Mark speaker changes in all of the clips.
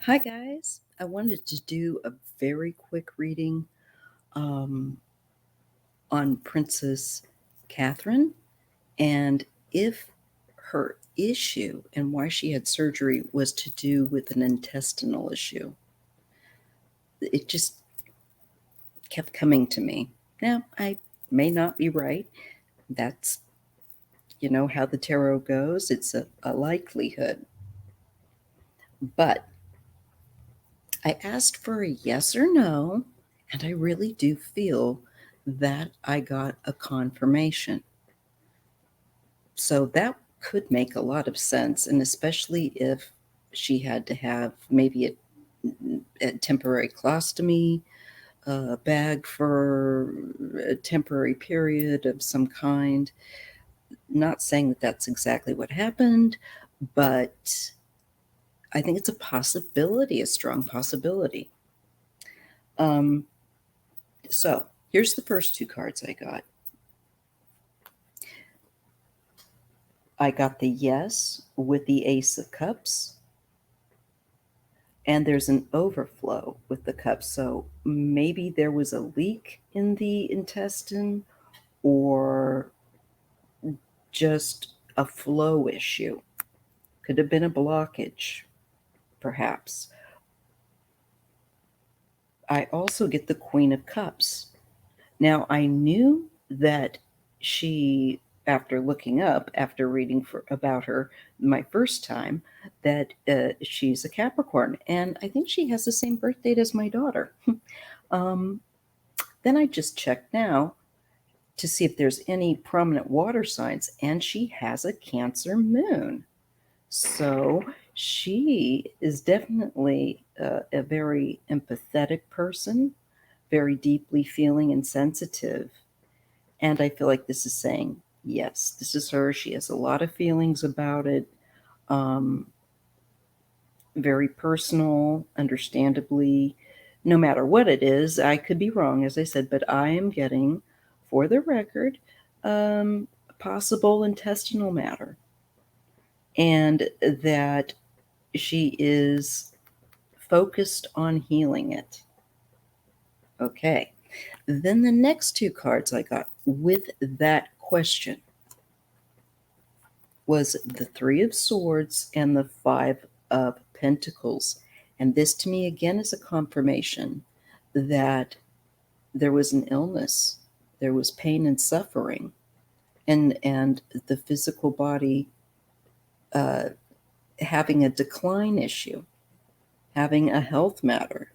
Speaker 1: Hi, guys. I wanted to do a very quick reading um, on Princess Catherine and if her issue and why she had surgery was to do with an intestinal issue. It just kept coming to me. Now, I may not be right. That's, how the tarot goes. It's a likelihood. But I asked for a yes or no, and I really do feel that I got a confirmation. So that could make a lot of sense, and especially if she had to have maybe a temporary colostomy, a bag for a temporary period of some kind. Not saying that that's exactly what happened, but I think it's a possibility, a strong possibility. Um, so here's the first two cards I got. I got the yes with the Ace of Cups, and there's an overflow with the cups. So maybe there was a leak in the intestine or just a flow issue. Could have been a blockage, perhaps. I also get the Queen of Cups. Now, I knew that she, after looking up, after reading about her my first time, that she's a Capricorn. And I think she has the same birth date as my daughter. um, then I just checked now to see if there's any prominent water signs, and she has a Cancer moon. So she is definitely a very empathetic person, very deeply feeling and sensitive. And I feel like this is saying, yes, this is her. She has a lot of feelings about it. Um, very personal, understandably. No matter what it is, I could be wrong, as I said, but I am getting, for the record, possible intestinal matter. And that she is focused on healing it. Okay. Then the next two cards I got with that question was the Three of Swords and the Five of Pentacles. And this to me again is a confirmation that there was an illness, there was pain and suffering, and the physical body uh, having a decline issue, having a health matter.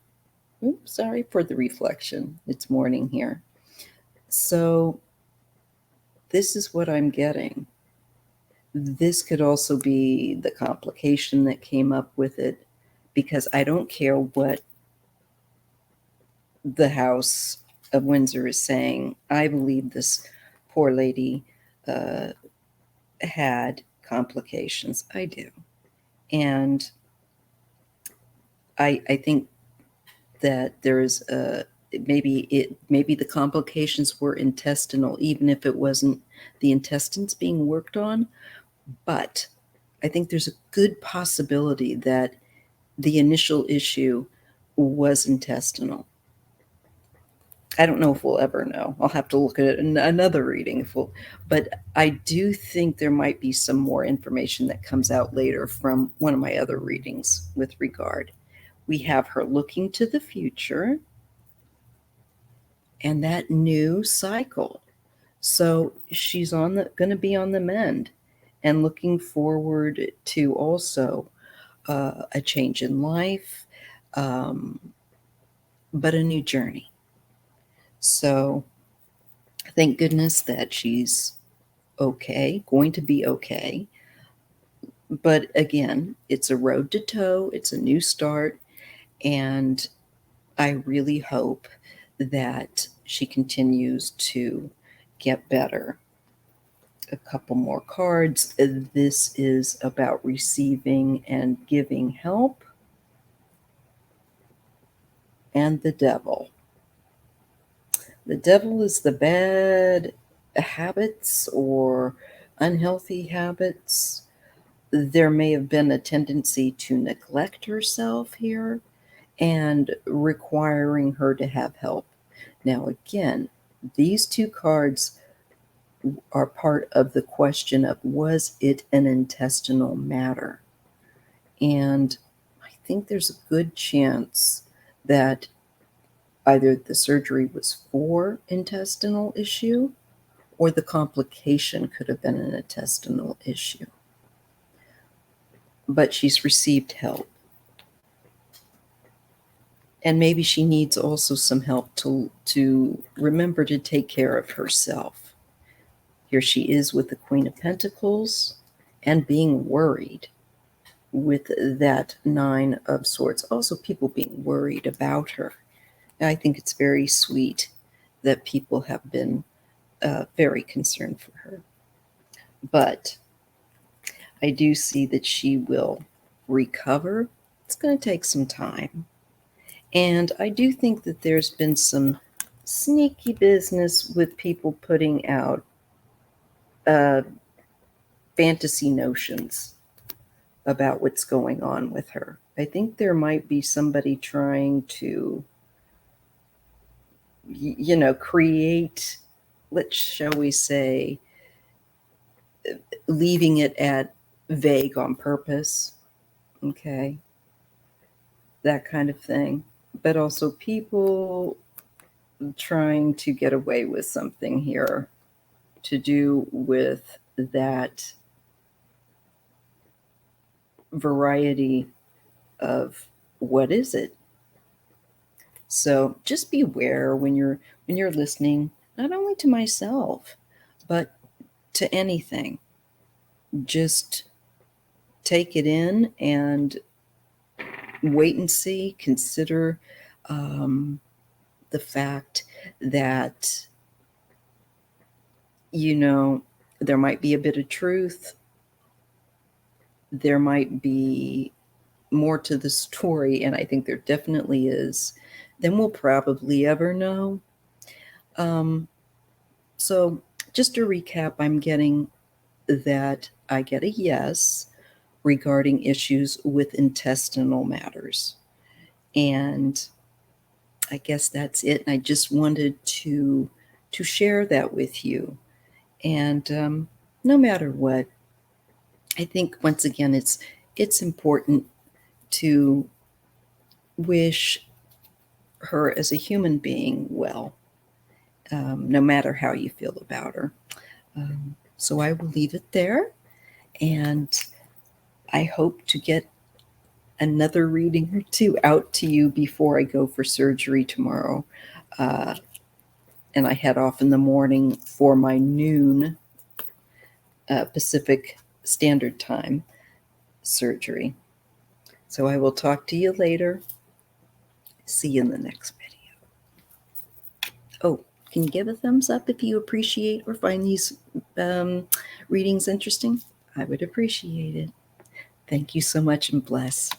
Speaker 1: Oops, sorry for the reflection. It's morning here. So this is what I'm getting. This could also be the complication that came up with it, because I don't care what the House of Windsor is saying. I believe this poor lady uh, had complications. I do. And I think that there is maybe the complications were intestinal, even if it wasn't the intestines being worked on. But I think there's a good possibility that the initial issue was intestinal. I don't know if we'll ever know. I'll have to look at another reading but I do think there might be some more information that comes out later from one of my other readings with regard. We have her looking to the future and that new cycle. So she's going to be on the mend and looking forward to also a change in life, um, but a new journey. So thank goodness that she's okay, going to be okay. But again, it's a road to toe, it's a new start, and I really hope that she continues to get better. A couple more cards. This is about receiving and giving help, and the devil. The devil is the bad habits or unhealthy habits, there may have been a tendency to neglect herself here and requiring her to have help. Now, again, these two cards are part of the question of, was it an intestinal matter? And I think there's a good chance that either the surgery was for intestinal issue or the complication could have been an intestinal issue. But she's received help. And maybe she needs also some help to remember to take care of herself. Here she is with the Queen of Pentacles and being worried with that Nine of Swords. Also, people being worried about her. And I think it's very sweet that people have been very concerned for her. But I do see that she will recover. It's going to take some time. And I do think that there's been some sneaky business with people putting out fantasy notions about what's going on with her. I think there might be somebody trying to, create, shall we say, leaving it at vague on purpose. Okay. That kind of thing. But also people trying to get away with something here to do with that variety of what is it. So just beware when you're listening, not only to myself, but to anything. Just take it in and wait and see. Consider the fact that, there might be a bit of truth. There might be more to the story, and I think there definitely is, than we'll probably ever know. So just to recap, I'm getting that I get a yes regarding issues with intestinal matters. And I guess that's it. And I just wanted to share that with you. And no matter what, I think once again it's important to wish her as a human being well, no matter how you feel about her. So I will leave it there, and I hope to get another reading or two out to you before I go for surgery tomorrow. And I head off in the morning for my noon Pacific Standard Time surgery. So I will talk to you later. See you in the next video. Oh, can you give a thumbs up if you appreciate or find these readings interesting? I would appreciate it. Thank you so much, and bless.